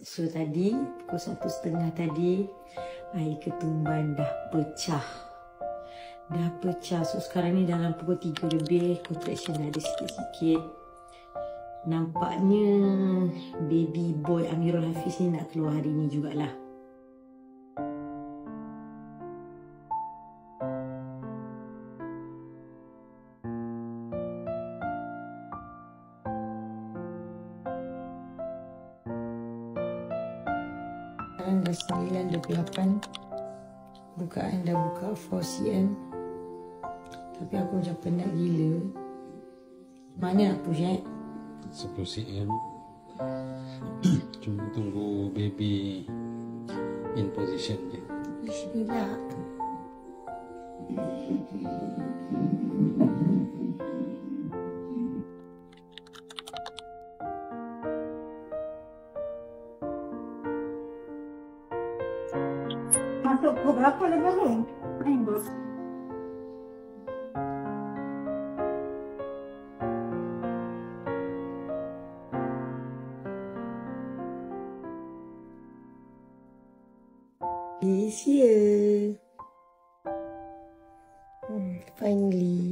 So tadi pukul 1:30 tadi air ketumban dah pecah. So sekarang ni dalam pukul 3 lebih, contraction dah ada sikit-sikit. Nampaknya baby boy Amirul Hafiz ni nak keluar hari ni jugalah. Sekarang dah 9:28. Bukaan dah buka 4cm. Tapi aku macam penat gila. Mana nak push 10 cm. Cuma tunggu baby in position je. Bismillah. Masuk pukul berapa lepas tu? Minggu. This year. Finally.